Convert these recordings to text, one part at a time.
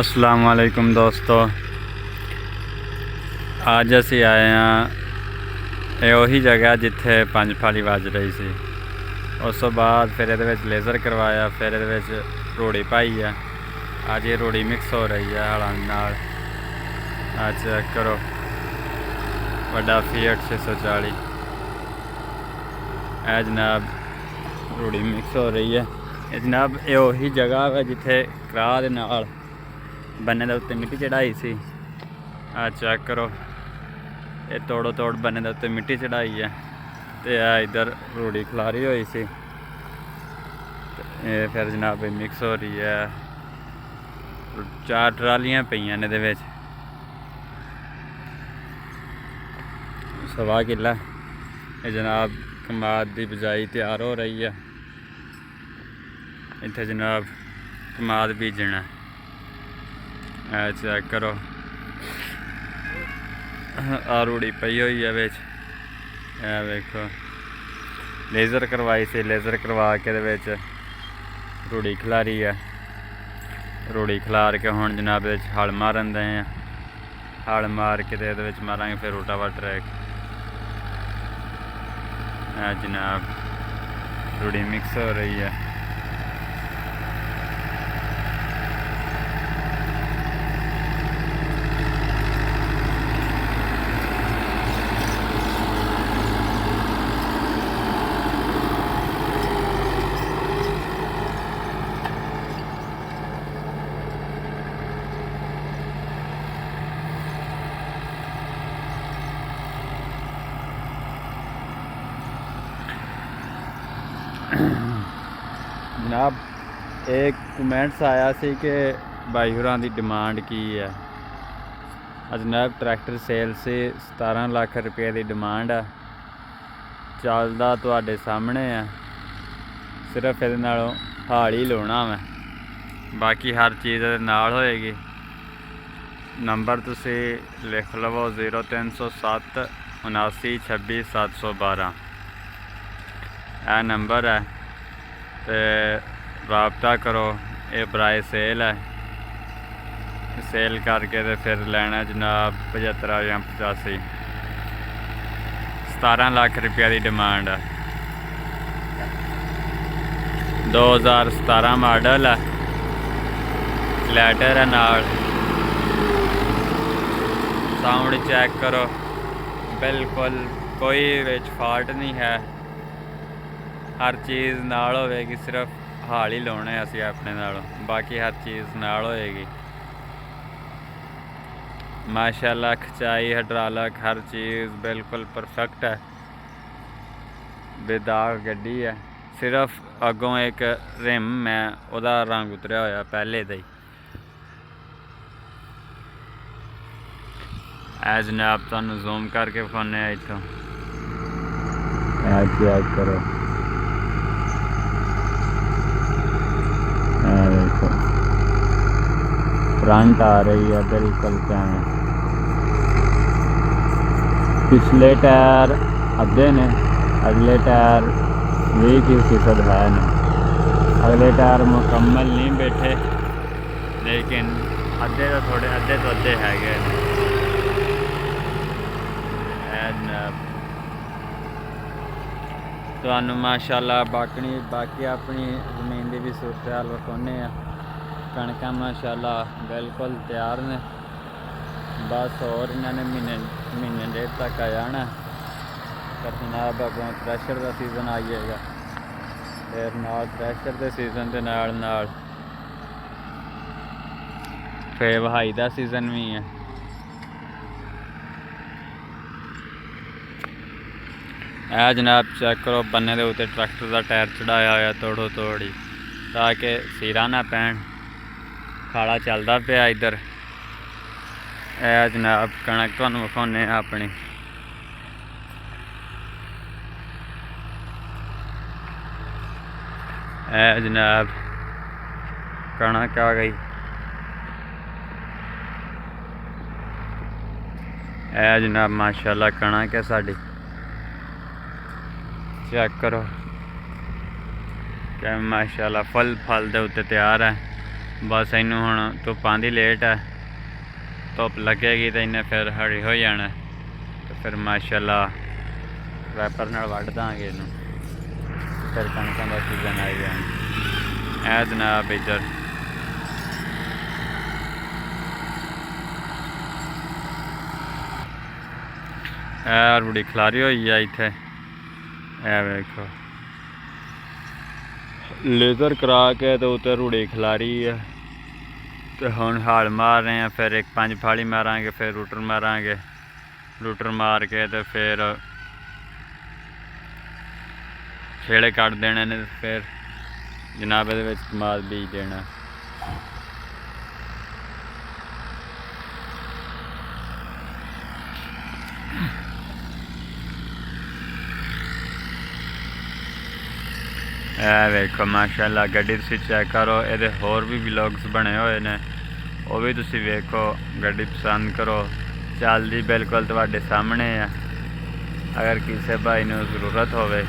अस्सलाम वालेकुम दोस्तों, ਅੱਜ ਅਸੀਂ ਆਏ ਹਾਂ ਇਹ ਉਹੀ ਜਗ੍ਹਾ ਜਿੱਥੇ ਪੰਜ ਫਾਲੀ ਵੱਜ ਰਹੀ ਸੀ। ਉਸ ਤੋਂ ਬਾਅਦ ਫਿਰ ਇਹਦੇ ਵਿੱਚ ਲੇਜ਼ਰ ਕਰਵਾਇਆ, ਫਿਰ ਇਹਦੇ ਵਿੱਚ ਰੋੜੀ ਪਾਈ ਆ। ਅੱਜ ਇਹ ਰੋੜੀ ਮਿਕਸ ਹੋ ਰਹੀ ਹੈ ਹਲਾਂ ਨਾਲ। ਆ ਚੈੱਕ ਕਰੋ, ਵੱਡਾ ਫੀਟ 640। ਇਹ ਜਨਾਬ ਰੋੜੀ ਮਿਕਸ ਹੋ ਰਹੀ ਹੈ। ਇਹ ਜਨਾਬ ਇਹ ਉਹੀ ਜਗ੍ਹਾ ਹੈ ਜਿੱਥੇ ਕਰਾਹ ਦੇ ਨਾਲ ਬੰਨੇ ਦੇ ਉੱਤੇ ਮਿੱਟੀ ਚੜਾਈ ਸੀ। ਆ ਚੈੱਕ ਕਰੋ, ਇਹ ਤੋੜੋ ਤੋੜ ਬੰਨੇ ਦੇ ਉੱਤੇ ਮਿੱਟੀ ਚੜਾਈ ਹੈ ਤੇ ਆ ਇਧਰ ਰੋੜੀ ਖਲਾਰੀ ਹੋਈ ਸੀ। ਇਹ ਫਿਰ ਜਨਾਬ ਮਿਕਸ ਹੋ ਰਹੀ ਹੈ। 4 ਟਰਾਲੀਆਂ ਪਈਆਂ ਨੇ ਇਹਦੇ ਵਿੱਚ, 1.25 ਕਿੱਲਾ। ਇਹ ਜਨਾਬ ਕਮਾਦ ਦੀ ਬਿਜਾਈ ਤਿਆਰ ਹੋ ਰਹੀ ਹੈ। ਇੱਥੇ ਜਨਾਬ ਕਮਾਦ ਬੀਜਣਾ। ਚੈੱਕ ਕਰੋ, ਆ ਰੂੜੀ ਪਈ ਹੋਈ ਹੈ ਵਿੱਚ। ਇਹ ਵੇਖੋ, ਲੇਜ਼ਰ ਕਰਵਾਈ ਸੀ, ਲੇਜ਼ਰ ਕਰਵਾ ਕੇ ਇਹਦੇ ਵਿੱਚ ਰੂੜੀ ਖਿਲਾਰੀ ਹੈ। ਰੂੜੀ ਖਿਲਾਰ ਕੇ ਹੁਣ ਜਨਾਬ ਇਹਦੇ 'ਚ ਹਲ ਮਾਰਨ ਦੇ ਆ। ਹਲ ਮਾਰ ਕੇ ਤੇ ਇਹਦੇ ਵਿੱਚ ਮਾਰਾਂਗੇ ਫਿਰ ਰੋਟਾਵੇਟਰ। ਜਨਾਬ ਰੂੜੀ ਮਿਕਸ ਹੋ ਰਹੀ ਹੈ। जनाब एक कमेंट्स आया सी कि भाई होरां दी डिमांड की है। जनाब ट्रैक्टर सेल से 17 लाख रुपये की डिमांड है। चलदा तुहाडे सामने है, सिर्फ इहदे नालों हाल ही लाउणा मैं, बाकी हर चीज़ इहदे नाल होएगी। नंबर तुसी लिख लवो 0307 79 26 712। यह नंबर है तो राबता करो। ये बराए सेल है, सेल करके तो फिर लेना जनाब 75 या 85। 17 लाख रुपये की डिमांड है। 2017 मॉडल है, लैटर है नाल। साउंड चेक करो, बिल्कुल कोई विच फॉल्ट नहीं है। हर चीज़ नाल होएगी, सिर्फ हाल ही लाने असी अपने नालों, बाकी हर चीज़ नाल होएगी। माशाल्लाह खचाई, हाइड्रोलिक हर चीज़ बिल्कुल परफेक्ट है। बेदाग गड्डी है, सिर्फ अगों एक रिम है उहदा रंग उतरिया होया पहले दा ही। जनाब तुहानूं जूम करके विखाने इत्थों। चेक करो, फ्रंट आ रही है बिल्कुल कैम। पिछले टायर अद्धे ने, अगले टायर 20% है ने। अगले टायर मुकम्मल नहीं बैठे, लेकिन अद्धे तो थोड़े अद्धे तो अद्धे है गए। तो माशाल्लाह बाकी अपनी जमीन की भी सूरत हाल विखाने। कणक माशाल्लाह बिल्कुल तैयार ने, बस और इन्होंने महीने डेढ़ तक आ जाना। पर जनाब अगों थ्रैशर का सीजन आ जाएगा, फिर नाल थ्रैशर के सीजन के नाल फिर वहाई का सीजन भी है। जनाब चेक करो, बन्ने के उत्ते ट्रैक्टर का टायर चढ़ाया होया तोड़ो तोड़ी, ताकि सीरा ना पैन। खाला चलता पिया इधर। जनाब कणक तुहानूं विखाने अपनी। जनाब कणक आ गई। जनाब माशाल्लाह कणक है साड़ी। चेक करो क्या माशाल्लाह फल दे उत्ते तैयार है। ਬਸ ਇਹਨੂੰ ਹੁਣ ਧੁੱਪਾਂ ਦੀ ਲੇਟ ਹੈ, ਧੁੱਪ ਲੱਗੇਗੀ ਤਾਂ ਇਹਨੇ ਫਿਰ ਹਰੀ ਹੋ ਜਾਣਾ ਤੇ ਫਿਰ ਮਾਸ਼ਾਅੱਲਾ ਰੈਪਰ ਨਾਲ ਵੱਢ ਦਾਂਗੇ ਇਹਨੂੰ, ਫਿਰ ਕਣਕਾਂ ਦਾ ਸੀਜ਼ਨ ਆਈ ਜਾਣਾ। ਇਹ ਜਨਾਬ ਇੱਧਰ ਇਹ ਰੂੜੀ ਖਲਾਰੀ ਹੋਈ ਆ ਇੱਥੇ, ਇਹ ਵੇਖੋ ਲੇਜ਼ਰ ਕਰਾ ਕੇ ਤੇ ਉੱਤੇ ਰੂੜੀ ਖਲਾਰੀ ਆ ਤੇ ਹੁਣ ਹਾਲ ਮਾਰ ਰਹੇ ਆ, ਫਿਰ ਇੱਕ 5 ਫਾਲੀ ਮਾਰਾਂਗੇ, ਫਿਰ ਰੂਟਰ ਮਾਰਾਂਗੇ, ਰੂਟਰ ਮਾਰ ਕੇ ਤੇ ਫਿਰ ਛੇੜੇ ਕੱਢ ਦੇਣੇ ਨੇ, ਫਿਰ ਜਨਾਬ ਇਹਦੇ ਵਿੱਚ ਕਮਾਲ ਬੀਜ ਦੇਣਾ। ਇਹ ਵੇਖੋ ਮਾਸ਼ਾਅੱਲਾ ਗੱਡੀ ਤੁਸੀਂ ਚੈੱਕ ਕਰੋ, ਇਹਦੇ ਹੋਰ ਵੀ ਵਲੌਗਸ ਬਣੇ ਹੋਏ ਨੇ, ਉਹ ਵੀ ਤੁਸੀਂ ਵੇਖੋ, ਗੱਡੀ ਪਸੰਦ ਕਰੋ, ਚੱਲਦੀ ਬਿਲਕੁਲ ਤੁਹਾਡੇ ਸਾਹਮਣੇ ਆ। ਅਗਰ ਕਿਸੇ ਭਾਈ ਨੂੰ ਜ਼ਰੂਰਤ ਹੋਵੇ,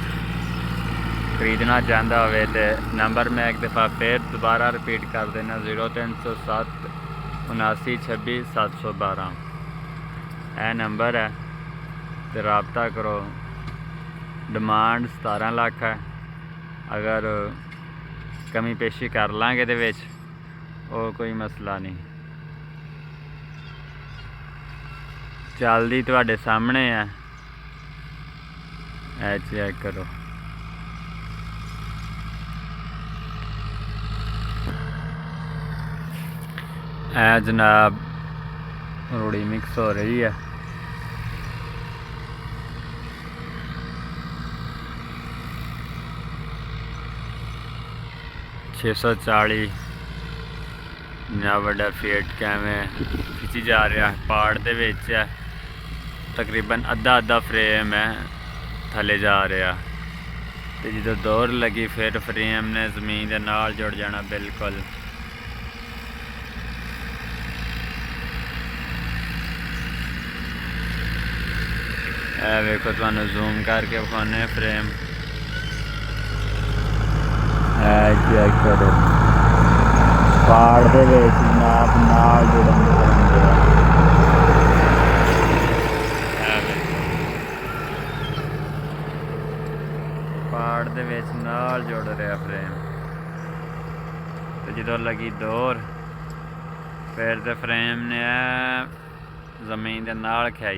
ਖਰੀਦਣਾ ਚਾਹੁੰਦਾ ਹੋਵੇ ਤੇ ਨੰਬਰ ਮੈਂ ਇੱਕ ਦਫਾ ਫਿਰ ਦੁਬਾਰਾ ਰਿਪੀਟ ਕਰ ਦੇਣਾ, 0307 79 26 712 ਇਹ ਨੰਬਰ ਹੈ ਤੇ ਰਾਬਤਾ ਕਰੋ। ਡਿਮਾਂਡ 17 ਲੱਖ ਹੈ, ਅਗਰ ਕਮੀ ਪੇਸ਼ੀ ਕਰ ਲਾਂਗੇ ਇਹਦੇ ਵਿੱਚ, ਉਹ ਕੋਈ ਮਸਲਾ ਨਹੀਂ, ਚੱਲਦੀ ਤੁਹਾਡੇ ਸਾਹਮਣੇ ਹੈ, ਇਹ ਚੈੱਕ ਕਰੋ। ਇਹ ਜਨਾਬ ਰੂੜੀ ਮਿਕਸ ਹੋ ਰਹੀ ਹੈ, ਛੇ 640 ਇੰਨਾ ਵੱਡਾ ਫੇਟ ਕਿਵੇਂ ਖਿੱਚੀ ਜਾ ਰਿਹਾ, ਪਾੜ ਦੇ ਵਿੱਚ ਹੈ, ਤਕਰੀਬਨ ਅੱਧਾ ਫਰੇਮ ਹੈ ਥੱਲੇ ਜਾ ਰਿਹਾ, ਤੇ ਜਦੋਂ ਦੌਰ ਲੱਗੀ ਫਿਰ ਫਰੇਮ ਨੇ ਜ਼ਮੀਨ ਦੇ ਨਾਲ ਜੁੜ ਜਾਣਾ ਬਿਲਕੁਲ। ਇਹ ਵੇਖੋ ਤੁਹਾਨੂੰ ਜ਼ੂਮ ਕਰਕੇ ਵਿਖਾਉਂਦੇ ਫਰੇਮ, ਚੈੱਕ ਕਰੋ, ਪਾੜ ਦੇ ਵਿੱਚ ਜਨਾਬ ਨਾਲ ਜੁੜਨ ਪਾੜ ਦੇ ਵਿੱਚ ਨਾਲ ਜੁੜ ਰਿਹਾ ਫਰੇਮ, ਤੇ ਜਦੋਂ ਲੱਗੀ ਦੌਰ ਫਿਰ ਤੇ ਫਰੇਮ ਨੇ ਜ਼ਮੀਨ ਦੇ ਨਾਲ ਖਿਆਈ।